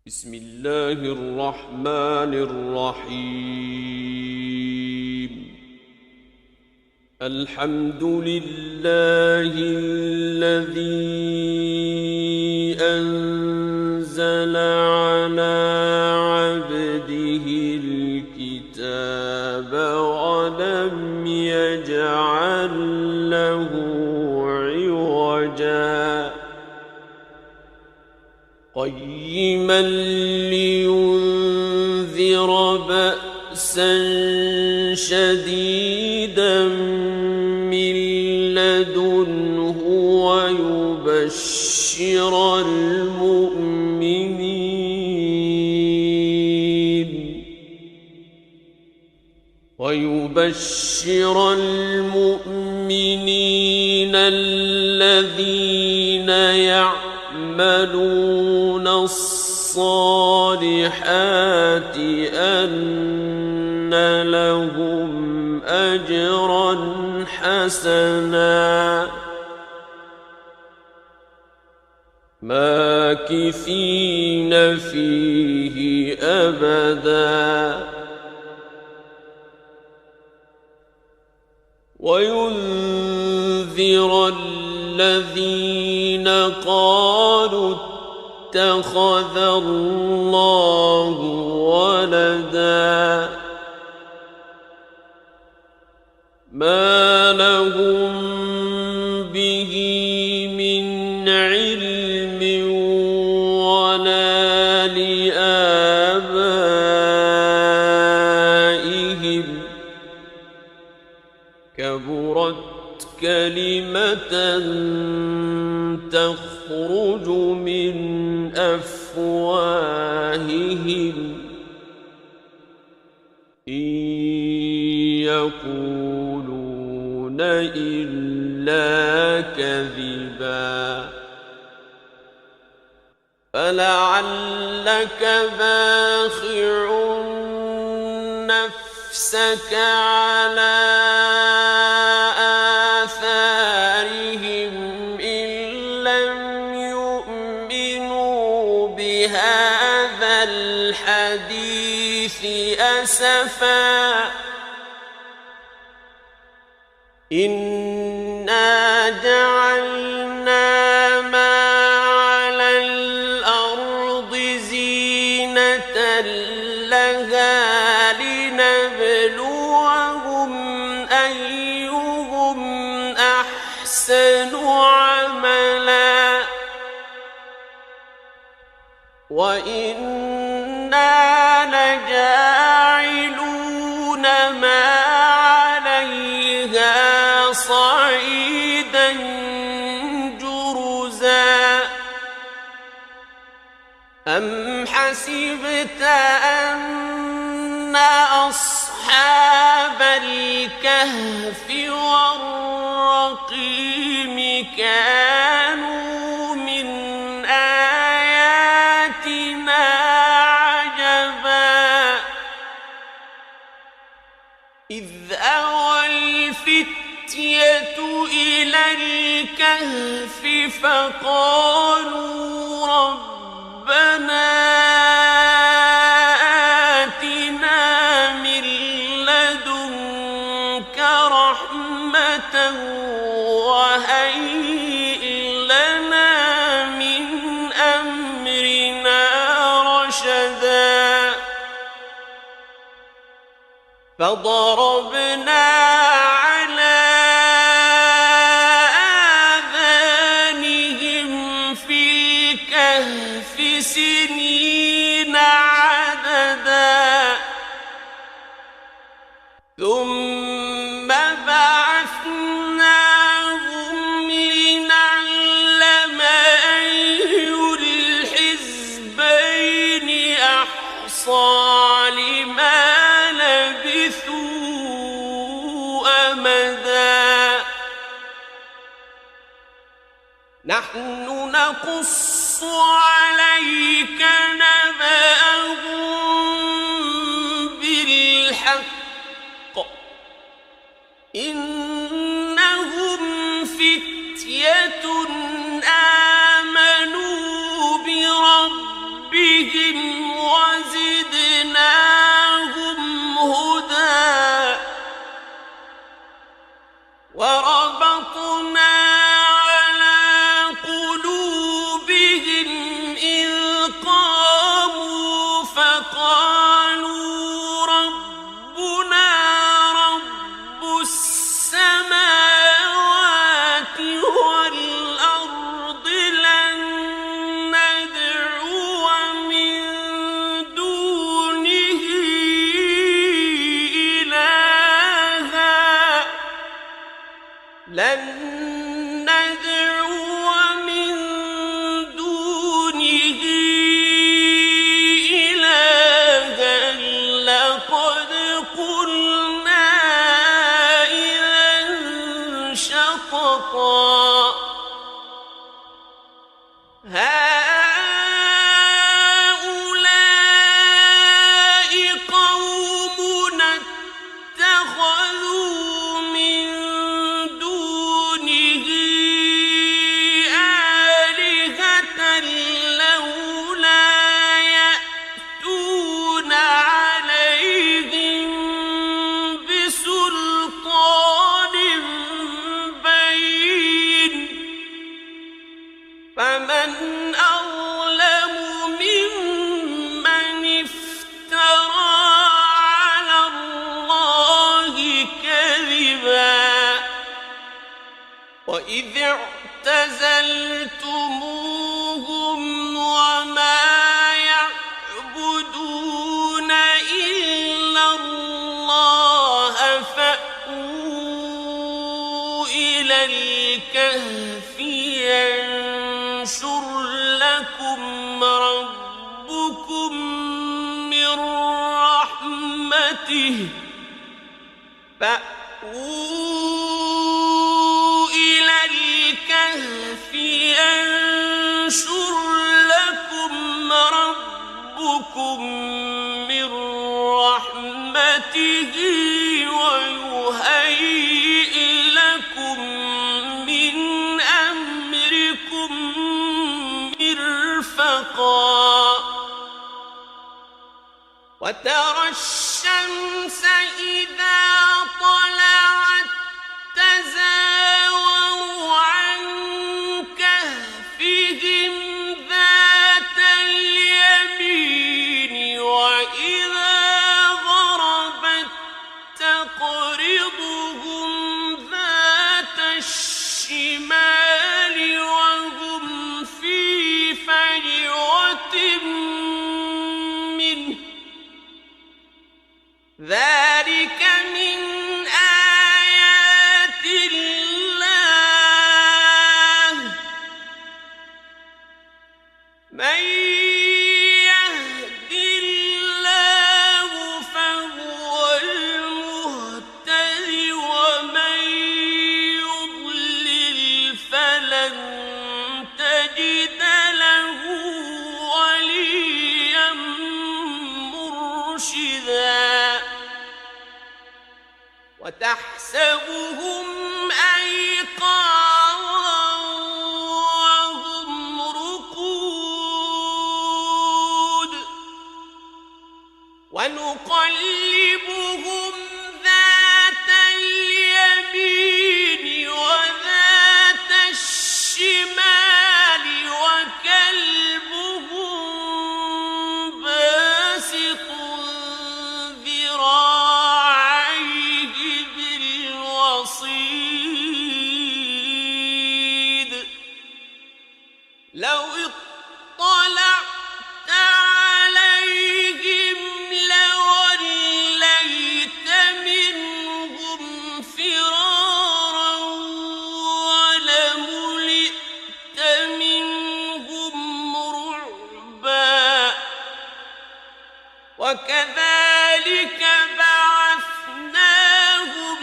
بسم الله الرحمن الرحيم. الحمد لله الذي أنزل على عبده الكتاب ولم يجعل له عوجا قيما لينذر بأسا شديدا من لدنه ويبشر المؤمنين الذين يعملون الصالحات أن لهم أجرا حسنا ماكثين فيه أبدا وينذر الذين قالوا اتخذ الله ولدا ما لهم به من علم ولا لآبائهم كبرت كلمة تخرج من أفواههم إن يقولون إلا كذبا فلعلك باخع نفسك على آثارهم إن لم يؤمنوا بهذا الحديث أسفا إنا جعلنا ما على الأرض زينة لها لنبلوهم أيهم أحسن عملا وإنا لجاعلون ما عليها صعيدا جرزا أم حسبت أن أصحاب الكهف والرقيم كانوا من آياتنا عجبا إذ أوى الفتية إلى الكهف فقالوا ربنا آتنا من لدنك رحمة وهيئ لنا من أمرنا رشدا فضربنا على آذانهم في الكهف سنين عددا ثم بعثناهم لنعلم أي الحزبين أحصى لما لبثوا أمدا نحن نقص عليك نبأهم بالحق إنهم فتية آمنوا بربهم وإذ اعتزلتموهم وما يعبدون إلا الله فأووا إلى الكهف ينشر لكم ربكم من رحمته فأووا إلى الكهف ينشر لكم ربكم من رحمته ويهيئ لكم من أمركم مرفقا وترى الشمس إذا طلعت تزاور عن كهفهم ذات اليمين وإذا غربت تقرضهم ذات الشمال وهم في فجوة منه ذلك من آيات الله من يهد الله فهو المهتد ومن يضلل فلن تجد له وليا مرشدا وتحسبهم أيقاظا وهم رقود ونقلبهم ذات اليمين وذات الشمال وكلبهم باسط ذراعيه بالوصيد لو اطلعت عليهم لوليت منهم فرارا ولملئت منهم رعبا وكذلك بعثناهم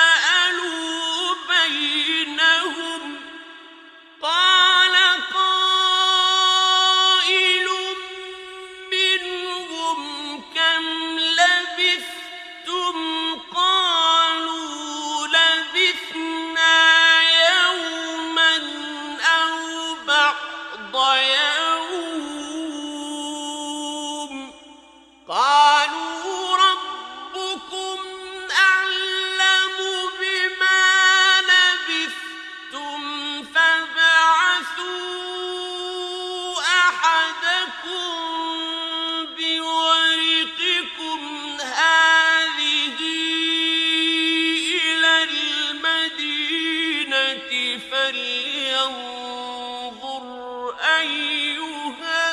ليتساءلوا بينهم قال قائل منهم كم لبثتم قالوا لبثنا يوما أو بعض يوم قالوا ربكم أعلم بما لبثتم فابعثوا أحدكم بورقكم هذه إلى المدينة فلينظر أيها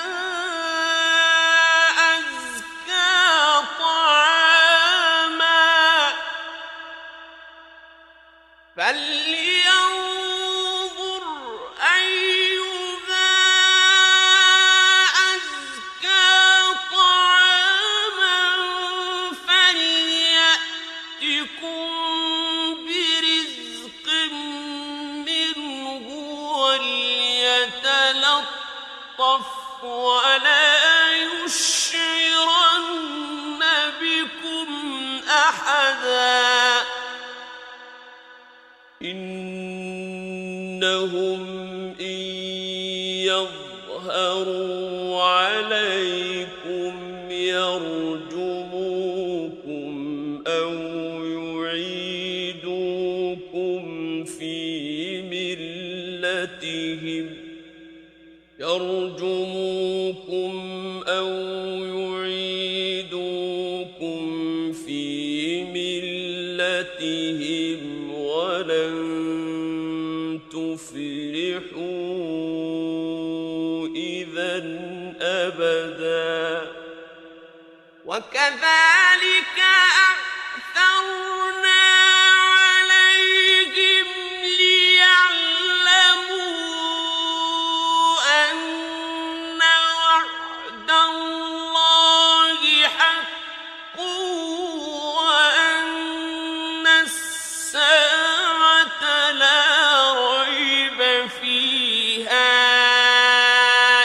أزكى طعاما فلينظر أيها أزكى طعاما فليأتكم برزق منه وليتلطف ولا يشعرن بكم أحدا إنهم إن يظهروا عليكم يرجموكم أو يعيدوكم في ملتهم وكذلك أعثرنا عليهم ليعلموا أن وعد الله حق وأن الساعة لا ريب فيها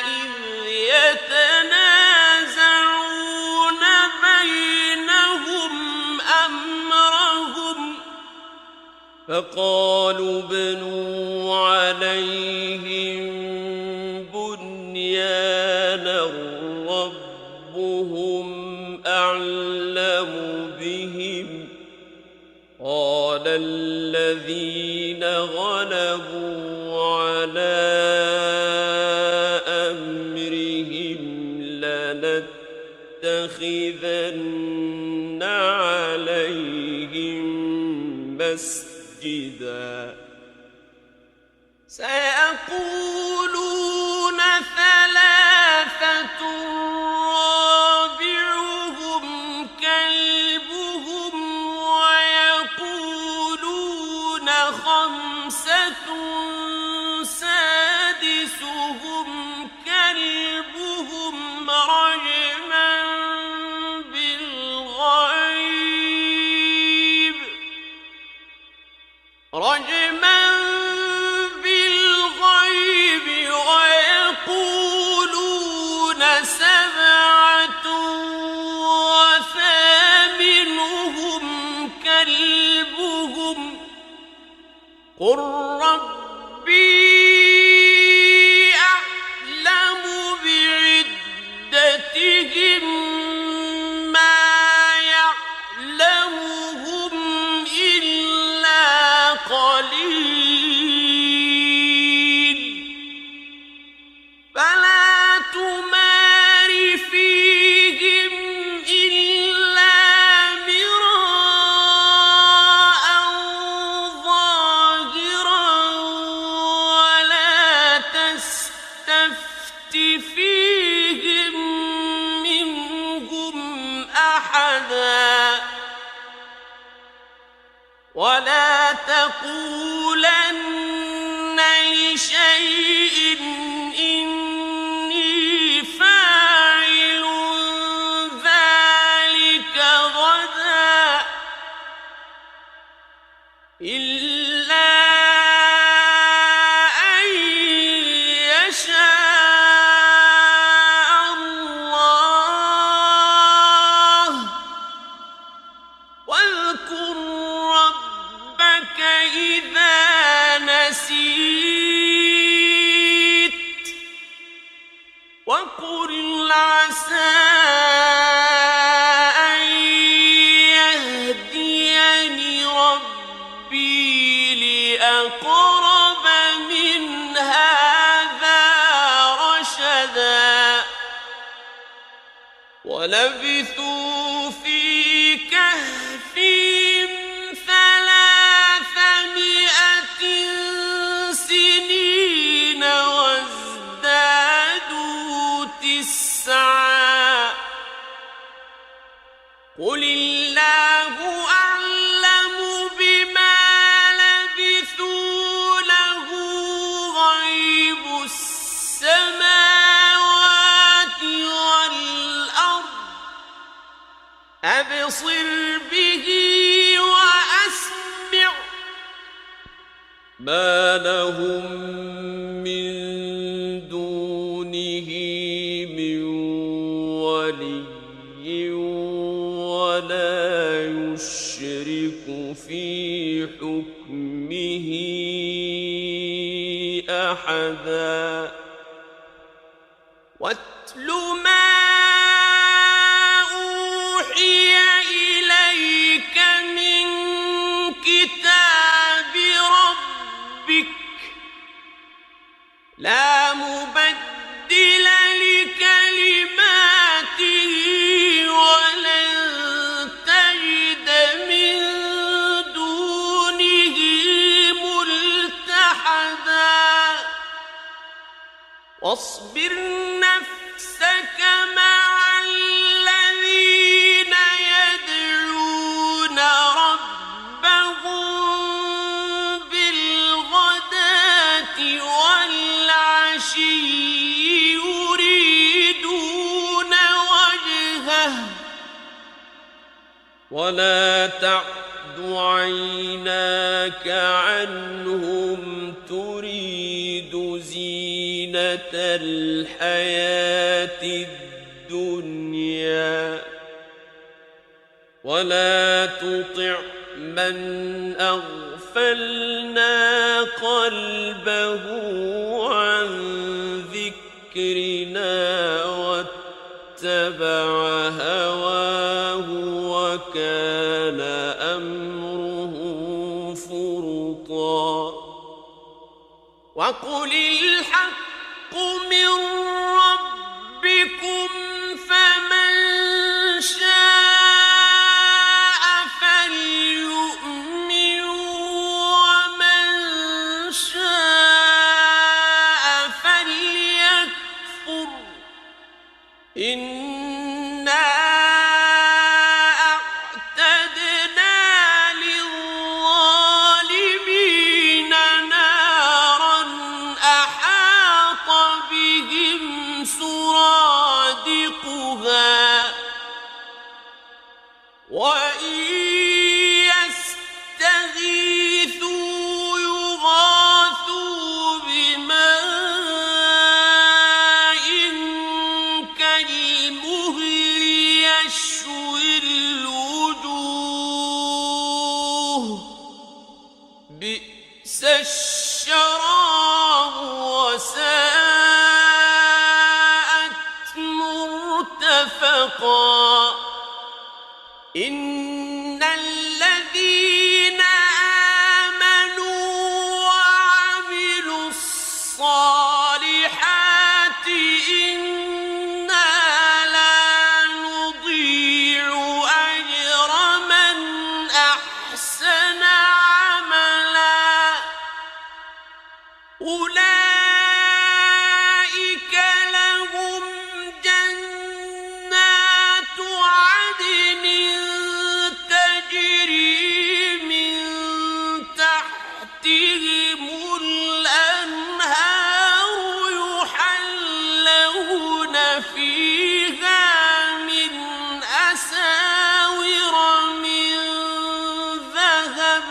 إذ يتنازعون بينهم أمرهم فقالوا ابنوا عليهم بنيانا ربهم أعلم بهم قال الذين غلبوا على أمرهم لنتخذن عليهم مسجدا سيقولون ثلاثة رابعهم كلبهم ويقولون خمسة سادسهم كلبهم رجما بالغيب ويقولون سبعة وثامنهم كلبهم قل ربي أعلم بعدتهم ما يعلمهم إلا قليل فلا تمار فيهم إلا مراء ظاهرا ولا تستفت فيهم منهم أحدا ولا تقولن لشيء إني فاعل ذلك غدا إلا أن يشاء الله واذكر ربك إذا نسيت وقل عسى أن يهديني ربي لأقرب من هذا رشدا ولبثوا في كهفهم 300 سنين وازدادوا 9 قل الله أعلم بما لبثوا له غيب السماوات والأرض أبصر به وأسمع ما لهم من دونه من ولي ولا يشرك في حكمه أحدا واتل ما أوحي إليك من كتاب ربك لا مبدل لكلماته ولن تجد من دونه ملتحدا واصبر نفسك مع الذين يريدون وجهه ولا تعد عيناك عنهم تريد زينة الحياة الدنيا ولا تطع من أغفلنا قلبه عن ذكرنا واتبع هواه وكان أمره فرطا وقل الحق من ربكم فمن شاء فليؤمن ومن شاء فليكفر إنا أعتدنا للظالمين نارا أحاط بهم سرادقها وإن يستغيثوا يغاثوا بماء كالمهل يشوي الوجوه بئس الشراب وساءت مرتفقا إن الذين آمنوا وعملوا الصالحات إنا لا نضيع أجر من أحسن عملا أولئك لهم جنات عدن تجري من تحتهم الأنهار يحلون فيها من أساور من ذهب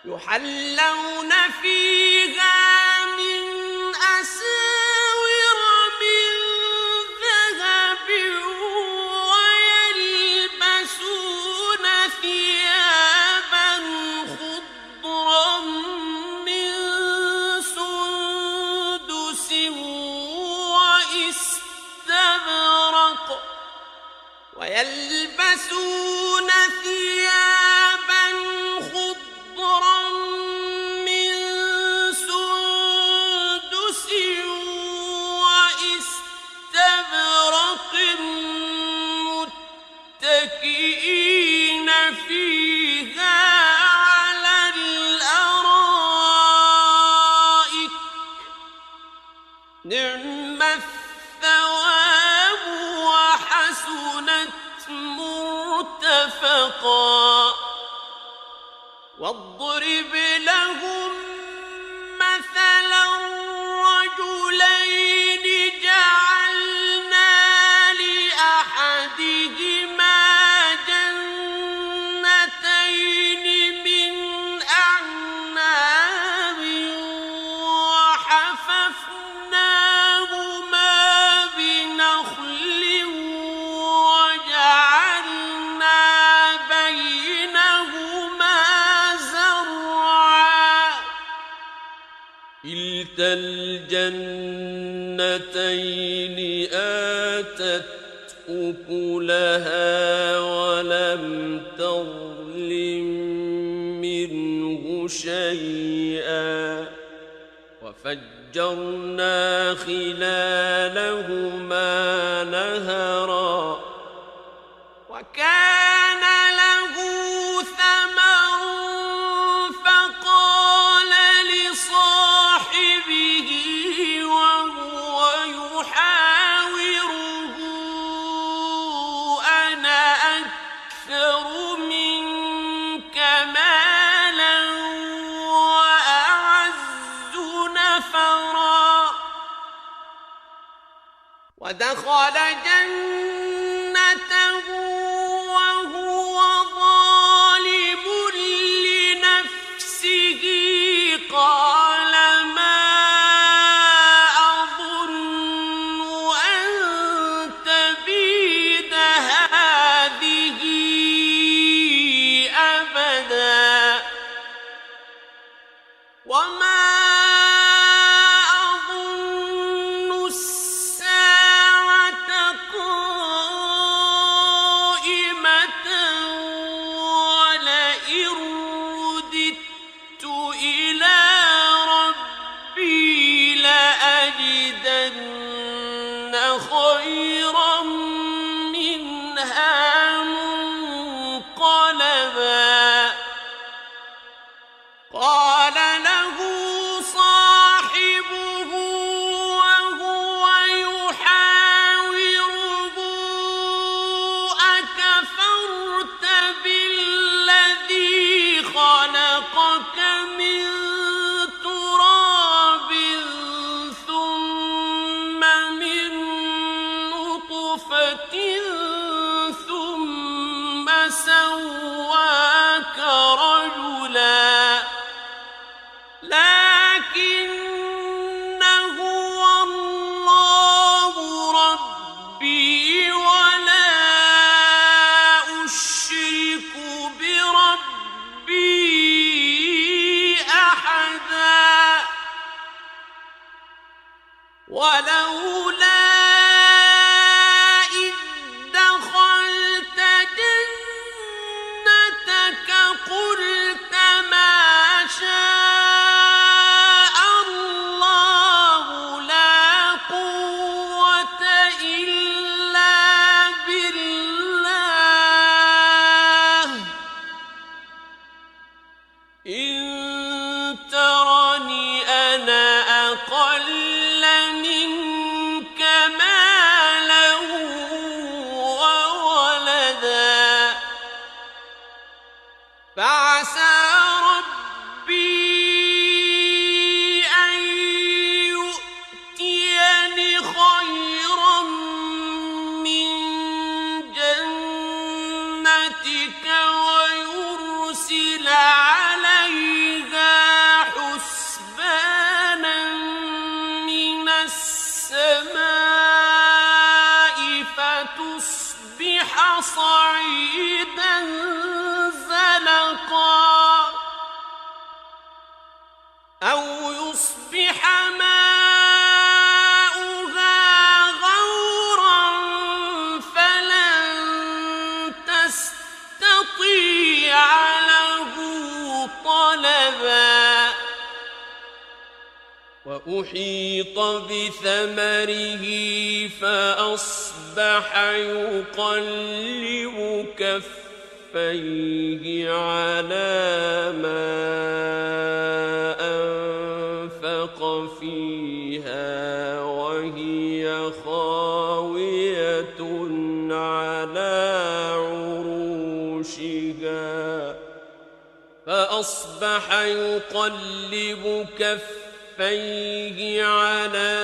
يحلون فيها من أساور من ذهب ويلبسون ثيابا خضرا من سندس واستبرق ويلبسون ثيابا خضرا من سندس واستبرق متكئين فيها على الأرائك نعم الثواب وحسنت مرتفقا واضرب لهم مثلا رجلين جعلنا لأحدهما جنتين من أعناب وحففناهما بنخل وجعلنا بينهما زرعا كلتا الجنتين آتت أكلها ولم تظلم منه شيئا وفجرنا خلالهما نهرا وكان له ثمر فقال لصاحبه وهو يحاوره أنا أكثر منك مالا وأعز نفرا ودخل جنته وهو ظالم لنفسه قال ما أظن أن تبيد هذه أبدا وما خيرا منها منقلبا قال له صاحبه وهو يحاوره أكفرت بالذي خلقك من تراب ثم من ثم سواك رجلا لكن هو الله ربي ولا أشرك بربي أحدا ولولا قلت ما شاء الله لا قوة إلا بالله إن ترني أنا أقل منك مالا وولدا فعسى ربي أن يؤتيني خيرا من جنتك ويرسل عليها حسبانا من السماء فتصبح صعيدا أو يصبح ماؤها غورا فلن تستطيع له طلبا وأحيط بثمره فأصبح يقلب كفيه على ما أنفق فيها وهي خاوية على عروشها فأصبح يقلب كفيه على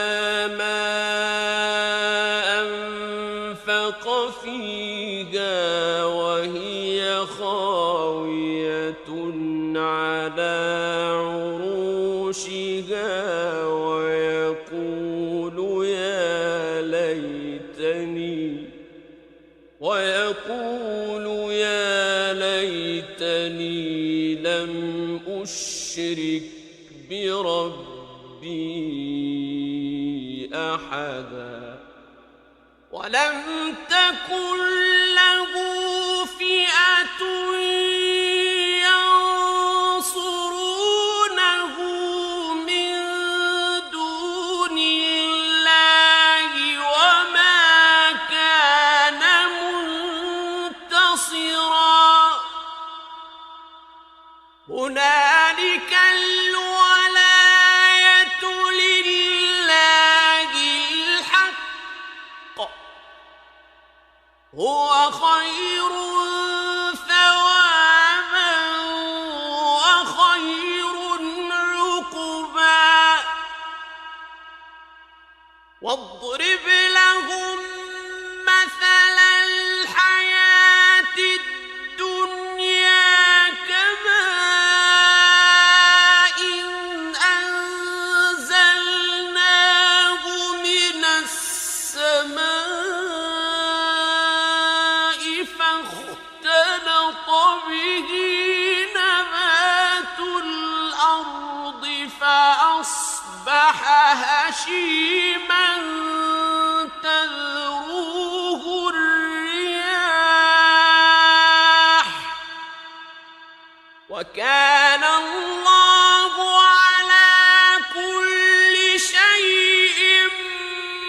ما أنفق فيها وهي خاوية على عروشها ويقول يا ليتني لم أشرك بربي أحدا ولم تكن له فئة ينصرونه من دون الله وما كان منتصرا هنالك الولاية لله الحق هو خير ثوابا وخير عقبا واضرب لهم مثل الحياة الدنيا كماء أنزلناه من السماء فاختلط به نبات الأرض فأصبح هشيما تذروه الرياح وكان الله على كل شيء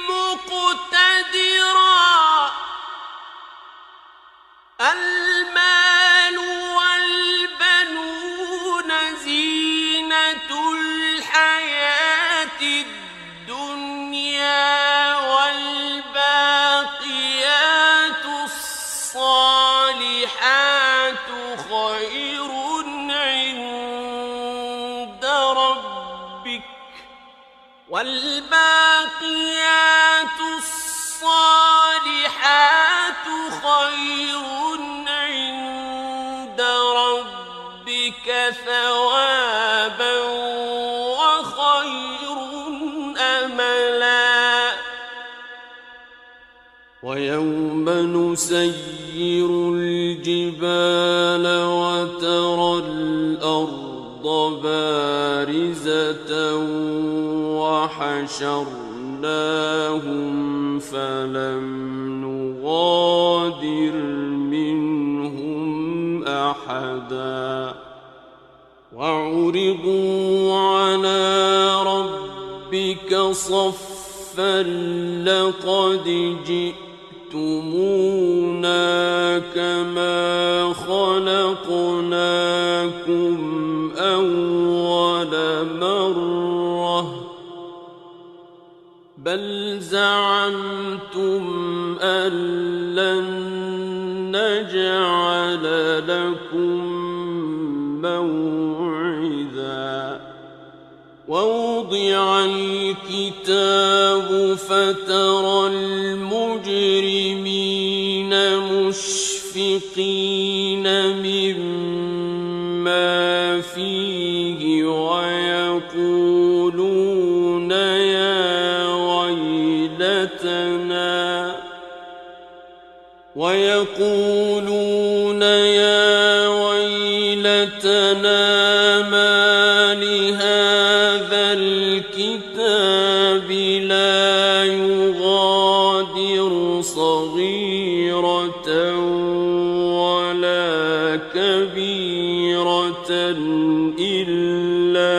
مقتدرا المال والبنون زينة الحياة الدنيا والباقيات الصالحات خير عند ربك والباقيات الصالحات خير عند ربك ثوابا وخير أملا ويوم نسير الجبال وترى الأرض بارزة وحشرناهم فلم نغادر منهم أحدا وعرضوا على ربك صفا لقد جئتمونا كما خلقناكم أول مرة بل زعمتم أن لن نجعل لكم موعدا ووضع الكتاب فترى المجرمين مشفقين مما فيه ويقولون يا ويلتنا ما لهذا الكتاب لا يغادر صغيرة ولا كبيرة إلا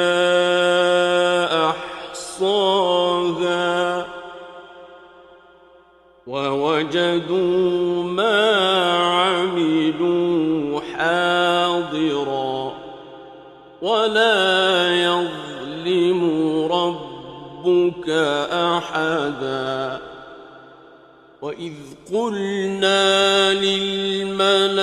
أحصاها ووجدوا ما عملوا حاضرا ولا يظلم ربك أحدا وإذ قلنا للملائكة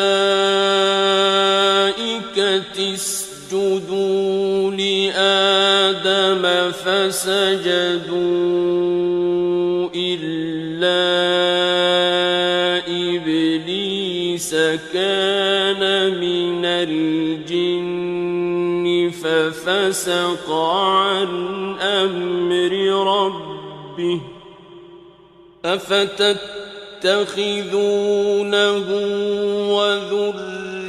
اسجدوا لآدم فسجدوا إلا إبليس كان من الجن ففسق عن أمر ربه أفتتخذونه وذريته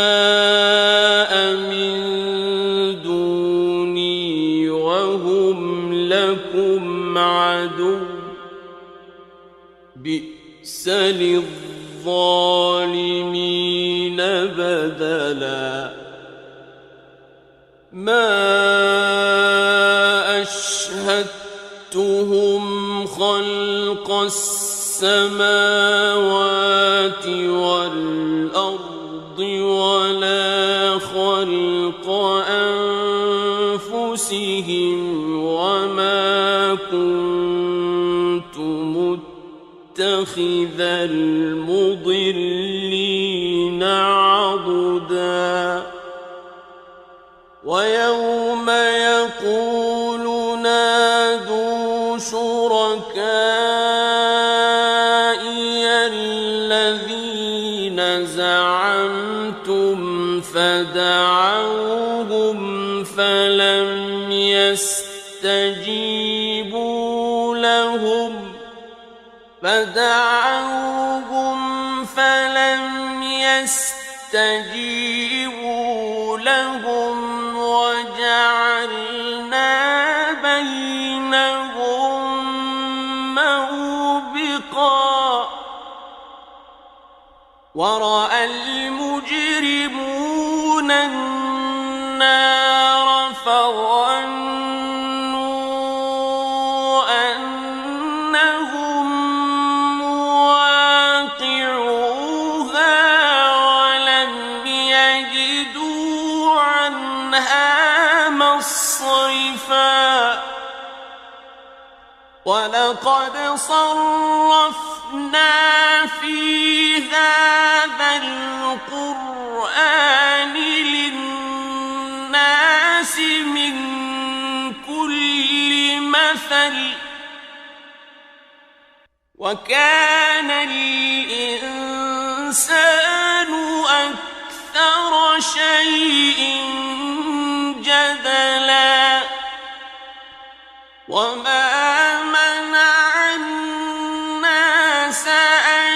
أولياء من دوني وهم لكم عدو بئس للظالمين بدلا ما أشهدتهم خلق السماوات والأرض ولا خلق أنفسهم وما كنت متخذ المضلين عضدا ويوم يقول نادوا شركائي الذين زعمتم فدعوهم فلم يستجيبوا لهم وجعلنا بينهم موبقا ورأى المجرمون النار فظنوا أنهم مواقعوها ولم يجدوا عنها مصرفا ولقد صرفنا في هذا القرآن للناس من كل مثل وكان الإنسان أكثر شيء جدلا وما منع الناس أن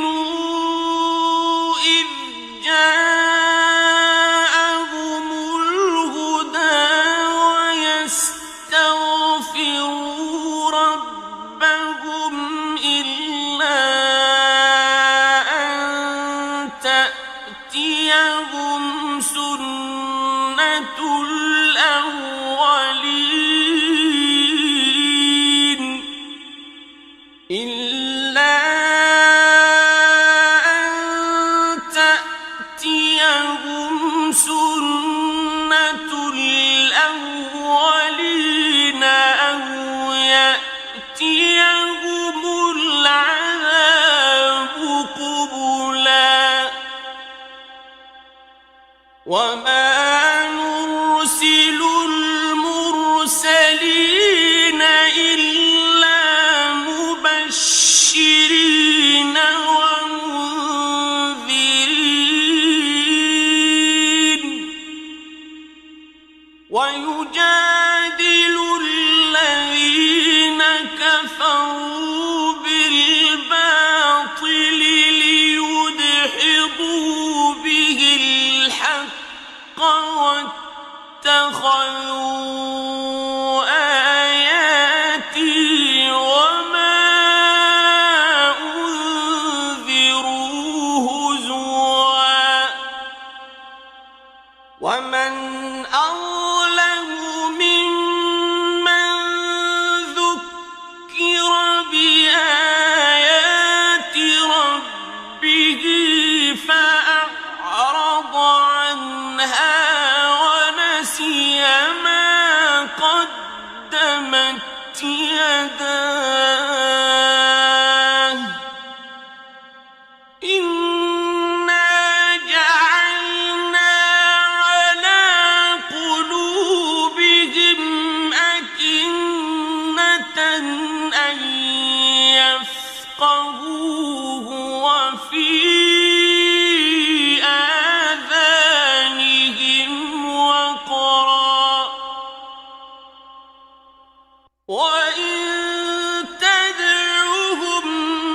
يؤمنوا إذ جاءهم الهدى ويستغفروا ربهم إلا أن تأتيهم سنة الأولين إلا أن تأتيهم سنة الأولين أو يأتيهم العذاب قبلا وما نرسل المرسلين إلا مبشرين ومنذرين ويجادل الذين كفروا بالباطل ليدحضوا به الحق واتخذوا آياتي وما أنذروا هزوا ومن أظلم ممن ذكر بآيات ربه فأعرض عنها ونسي ما قدمت يداه إنا جعلنا على قلوبهم أكنة أن يفقهوه وفي آذانهم وقرا وإن تدعوهم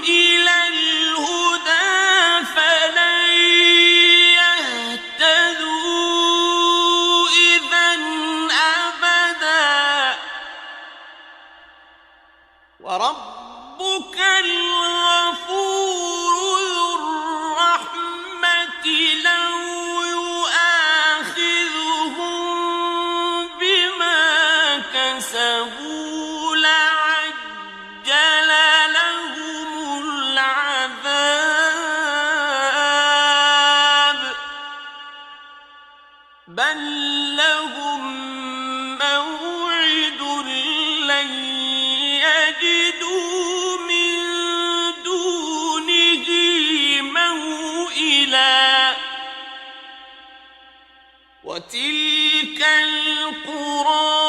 إلى الهدى فلن يهتدوا إذا أبدا وربك الغفور ذو الرحمة لو يؤاخذهم بما كسبوا لعجل لهم العذاب بل لهم موعد لن يجدوا من دونه موئلا وتلك القرى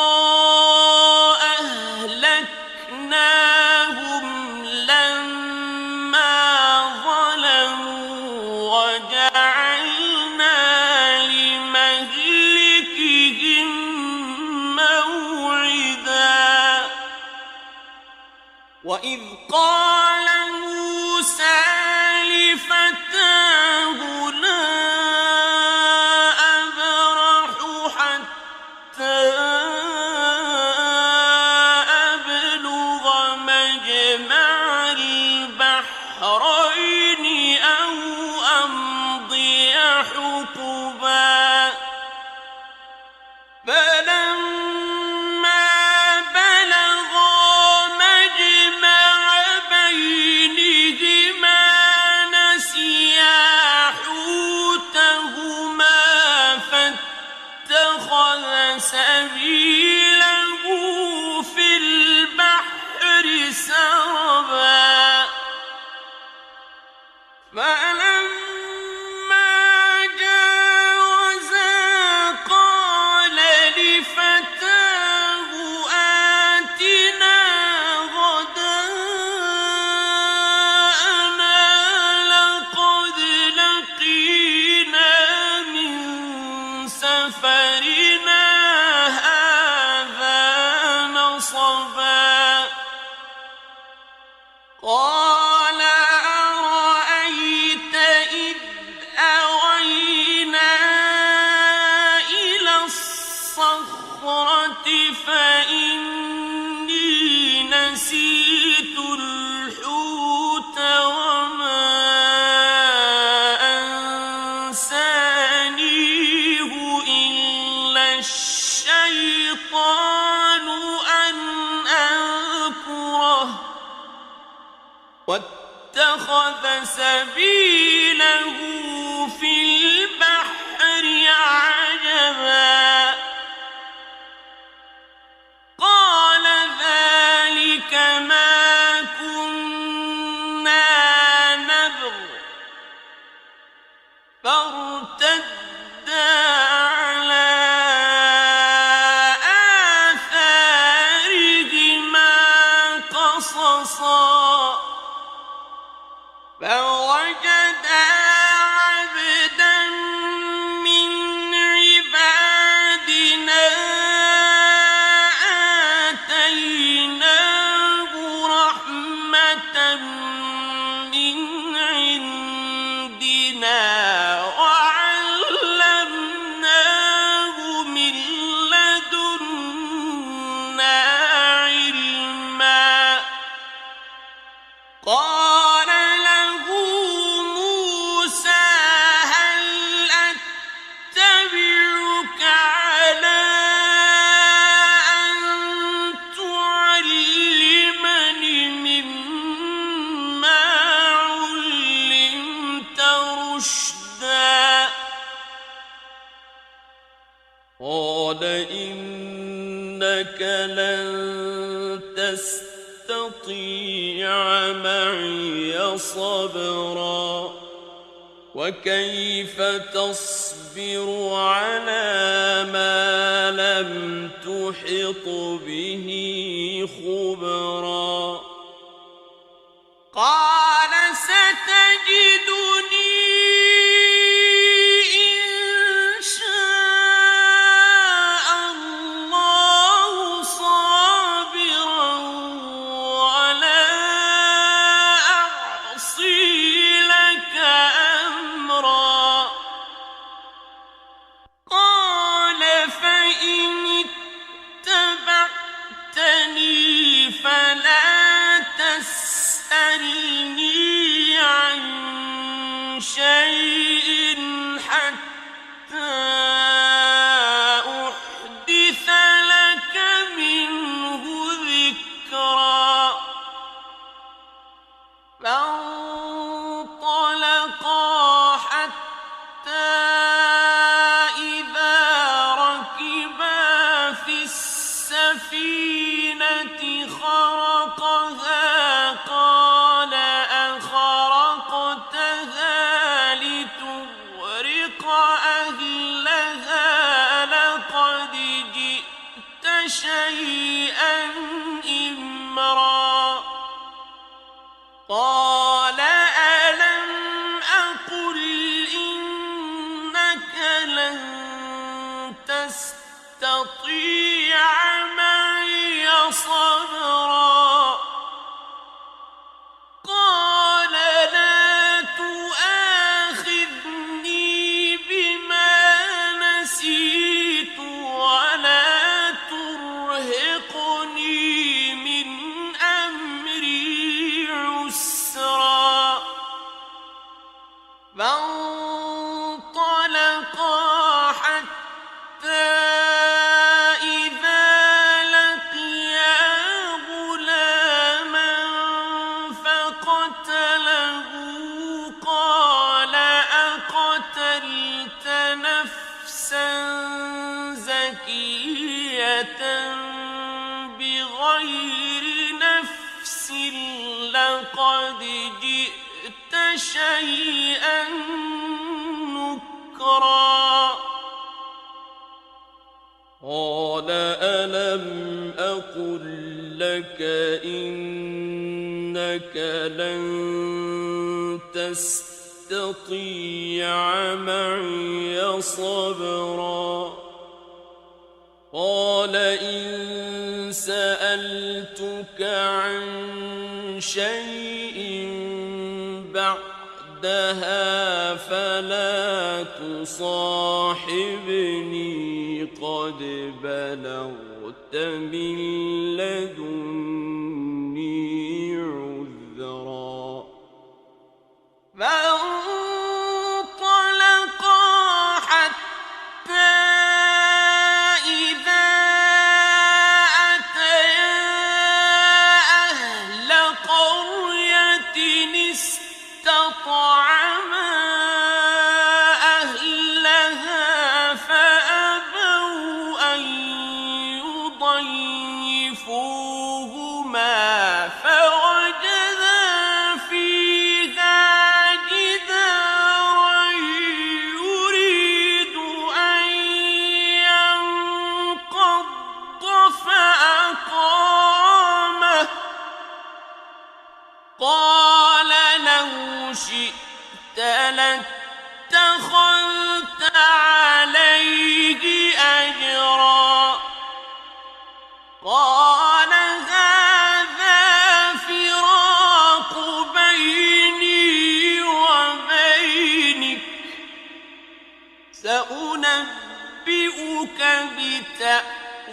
أهلكناهم لما ظلموا وجعلنا لمهلكهم موعدا وإذ قال موسى لفتاه لا أبرح حتى أبلغ مجمع البحرين أو أمضي حقبا فلما بلغا مجمع بينهما نسيا حوتهما فاتخذ سبيله في البحر سربا فلما جاوزا قال لفتاه آتنا غداءنا لقد لقينا من سفرنا هذا نصبا قال أرأيت إذ أوينا إلى الصخرة فإني نسيت الحوت وما أنسانيه إلا الشيطان أن أذكره واتخذ سبيله في البحر عجبا قال ذلك ما كنا نبغ فارتدا على آثارهما قصصا فوجدا عبدا من عبادنا آتيناه رحمة من عندنا وعلمناه من لدنا علما قال له موسى هل أتبعك على أن تعلمني مما علمت رشدا قال إنك لن تستطيع معي صبرا وكيف تصبر على ما لم تحط به خبرا قال ستجدني إن شاء الله صابرا ولا أعصي لك أمرا قال فإن اتبعتني شيئا إمرا قال ألم أقل إنك لن تستطيع معي صبرا قال لا تؤاخذني بما نسيت ولا ترهقني من أمري عسرا فانطلقا حتى إذا لقيا غلاما فقتله قال أقتلت نفسا زكية بغير نفس لقد جئت شيئا نكرا قال ألم أقل لك إنك لن تستطيع معي صبرا قال إن سألتك عن شيء بعدها فلا تصاحبني قد بلغت من لدني عذرا فانطلقا حتى إذا أتيا أهل قرية استطعما أهلها فأبوا أن يضيفوهما فوجدا فيها جدارا يريد أن ينقض فأقامه قال لو شئت لاتخذت عليه أجرا قال هذا فراق بيني وبينك سأنبئك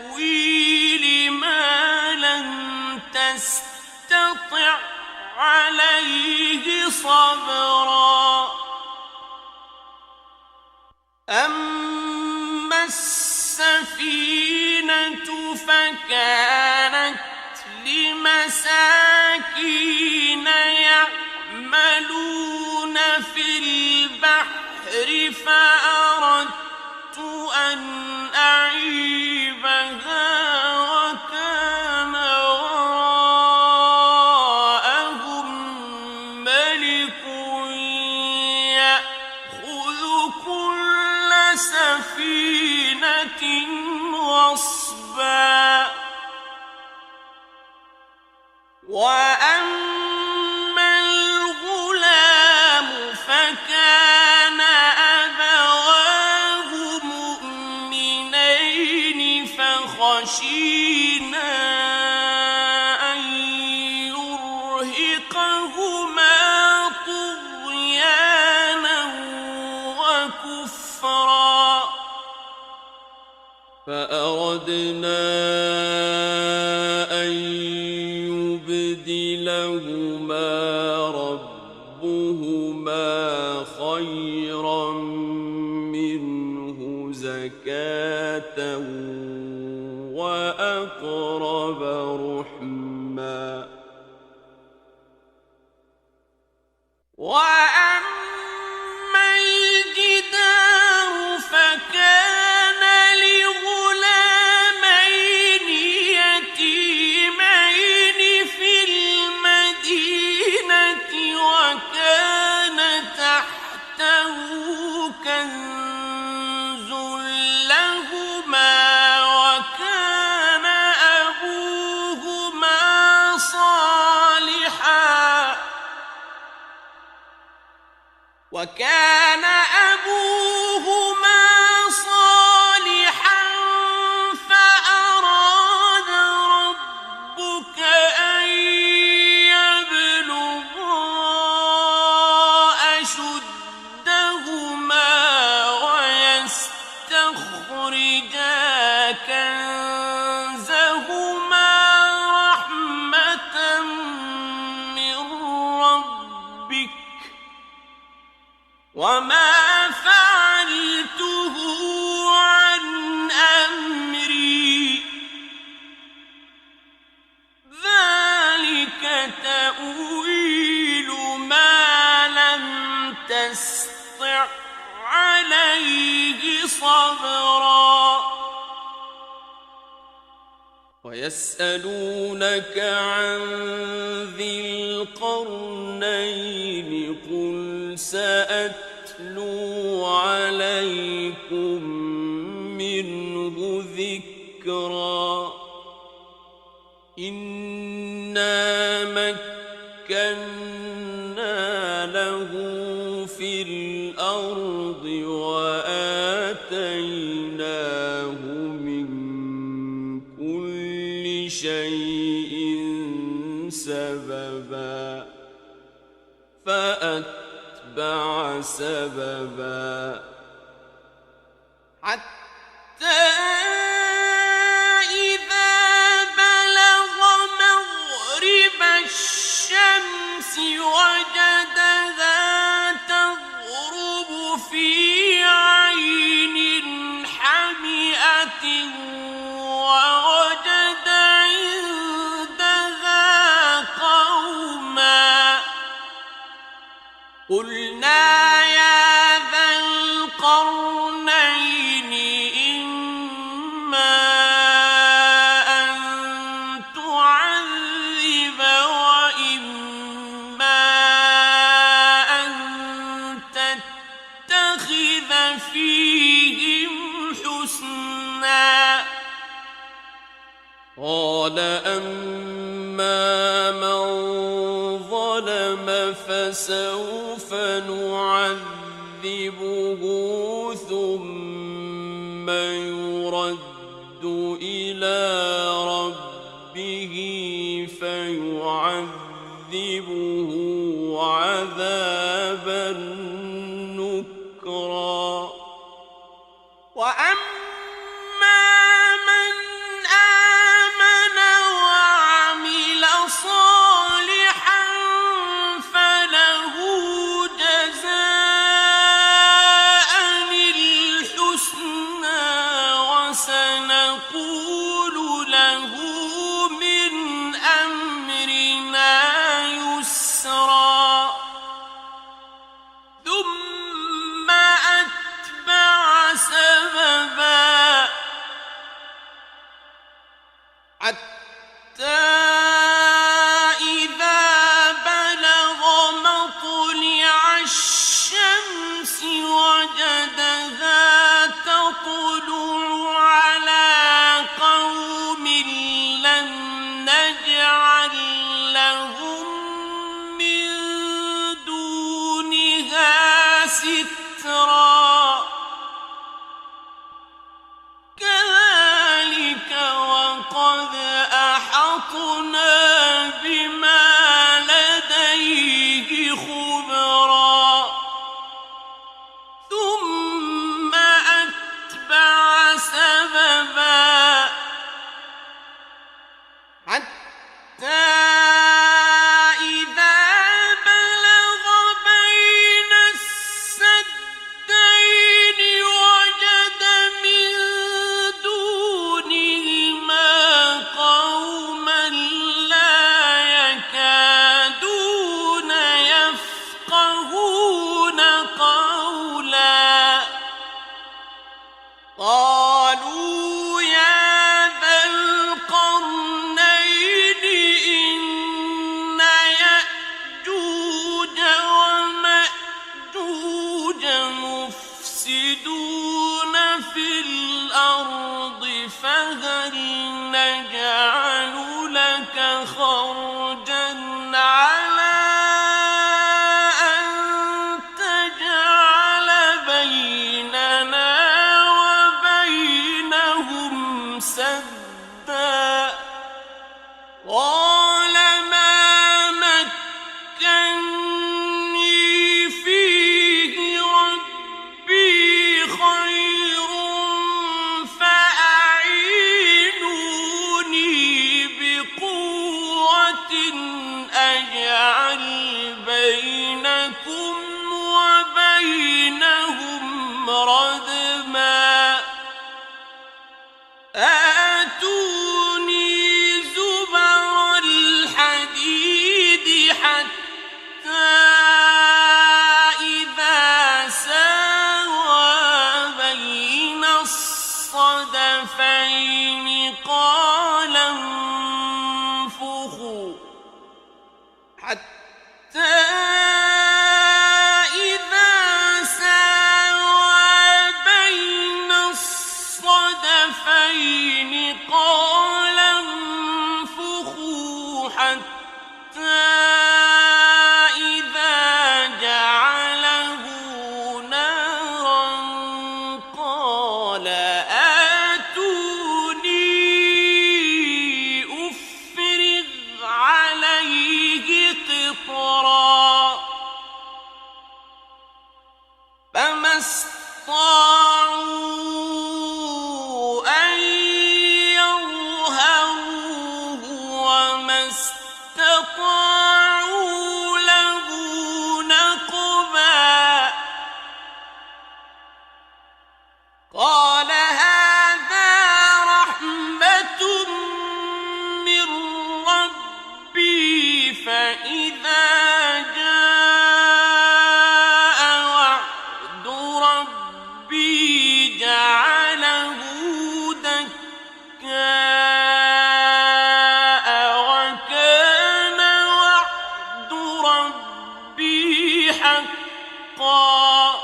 بتأويل ما لم تستطع عليه صبرا أما السفينة فكانت لمساكين يعملون في البحر فأردت أن أعيبها وكان وراءهم ملك يأخذ كل سفينة غصبا وأما الغلام فكان أبواه مؤمنين فخشينا أن يرهقهما طغيانا وكفرا فأردنا أن يبدلهما ربهما خيرا منه زكاة وأقرب رحما وأما الجدار فكان لغلامين يتيمين في المدينة وكان تحته كنز لهما وكان وكان أبوهما صالحا فأراد ربك أن يبلغا أشدهما ويستخرجا كنزهما رحمة من ربك وما فعلته عن أمري ذلك تأويل ما لم تسطع عليه صبرا ويسألونك عن ذي القرنين قل سأتلو عليكم منه ذكرا إنا مكنا له في الأرض وآتيناه من كل شيء سببا فأتبع سببا حتى إذا بلغ مغرب الشمس وجدها تغرب في عين حمئة ووجد عندها قوما قلنا يا ذا القرنين إما أن تعذب وإما أن تتخذ فيهم حسنا قال أما من ظلم فسوف نعذبه ثم يرد إلى ربه فيعذبه عذابا نكرا وأما من آمن وعمل صالحا فله جزاء الحسنى وسنقول له من أمرنا يسرا ثم أتبع سببا حتى إذا بلغ مطلع الشمس وجدها تطلع على قوم لم نجعل لهم من دونها سترا كذلك وقد أحطنا بما لديه خبرا ثم أتبع سببا حتى إذا بلغ بين السدين وجد من دونهما قوما لا يكادون يفقهون قولا قالوا يا ذا القرنين إن يأجوج ومأجوج مفسدون في الأرض فهل نجعل لك خرجا على أن تجعل الصدفين قال انفخوا حتى إذا ساوى بين الصدفين قال انفخوا حتى إذا جعله نارا قال آتوني أفرغ عليه قطرا فما استطاعوا أن يظهروه وما استطاعوا له نقبا قال هذا رحمة من ربي فإذا جاء وعد ربي جعله دكاء وكان وعد ربي حقا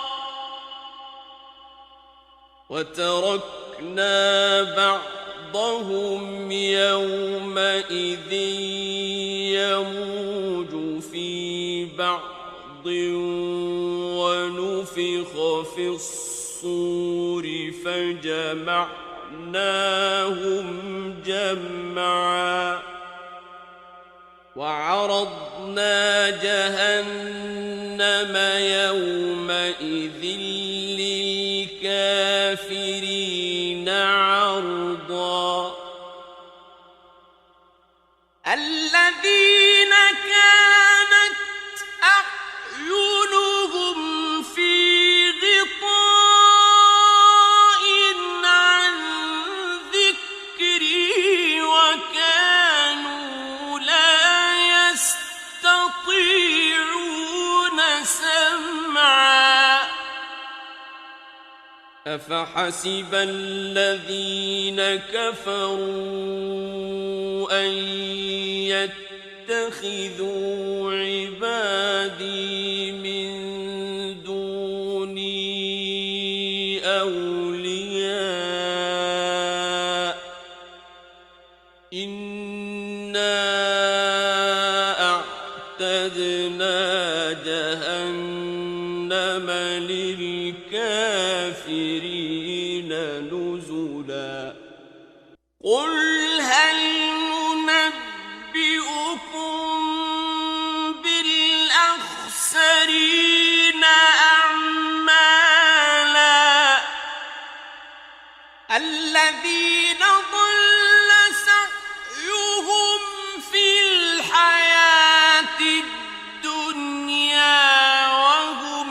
وتركنا بعضهم يومئذ يموج في بعض ونفخ في الصور فجمعناهم جمعا وعرضنا جهنم يومئذ للكافرين عرضا الذين كانت أعينهم في غطاء عن ذكري وكانوا لا يستطيعون سمعا أفحسب الذين كفروا أن يتخذوا عبادي من دوني أولياء إنا أعتدنا جهنم للكافرين نزلا قل هل ننبئكم بالأخسرين أعمالا الذين ضل سعيهم في الحياة الدنيا وهم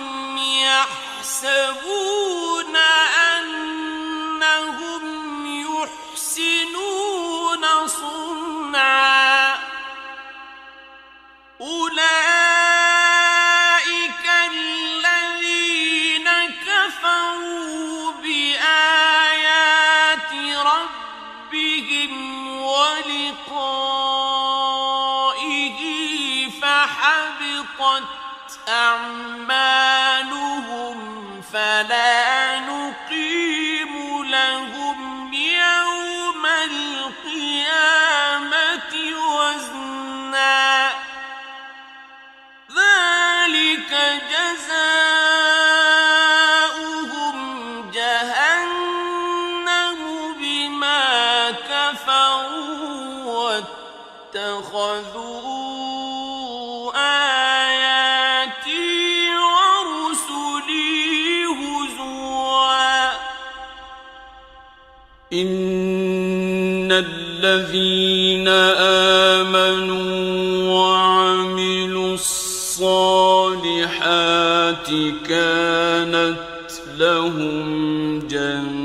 يحسبون أنهم يحسنون صنعا أولئك الذين كفروا بآيات ربهم ولقائه فحبطت أعمالهم فلا نقيم لهم يوم القيامة وزنا ذلك جزاؤهم جهنم بما كفروا واتخذوا آياتي ورسلي هزوا إن الذين آمنوا وعملوا الصالحات كانت لهم جنات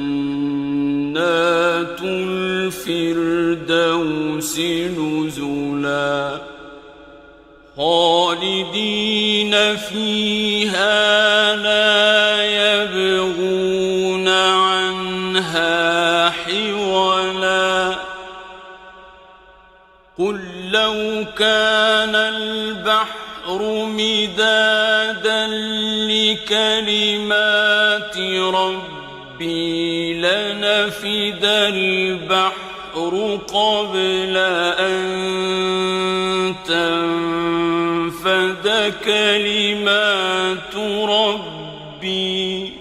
الفردوس نزلا خالدين فيها لا يبغون عنها لا حولا قل لو كان البحر مدادا لكلمات ربي لنفد البحر قبل أن تنفد كلمات ربي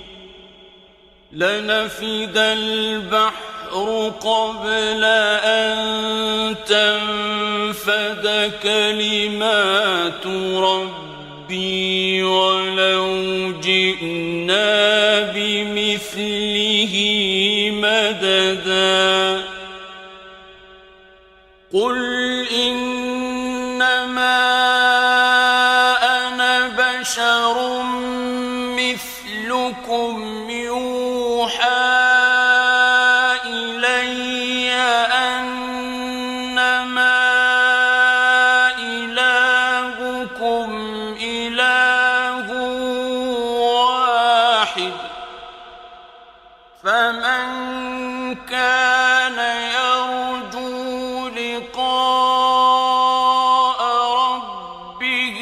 لنفد البحر قبل أن تنفد كلمات ربي ولو جئنا بمثله مددا قل إنما أنا بشر مثلكم يوحى إلي أنما إلهكم إله واحد فمن كان يرجو لقاء ربه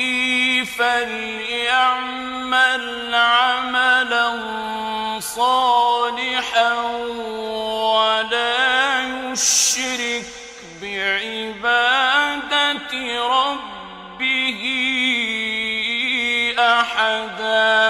فليعمل عملا صالحا ولا يشرك بعبادة ربه أحدا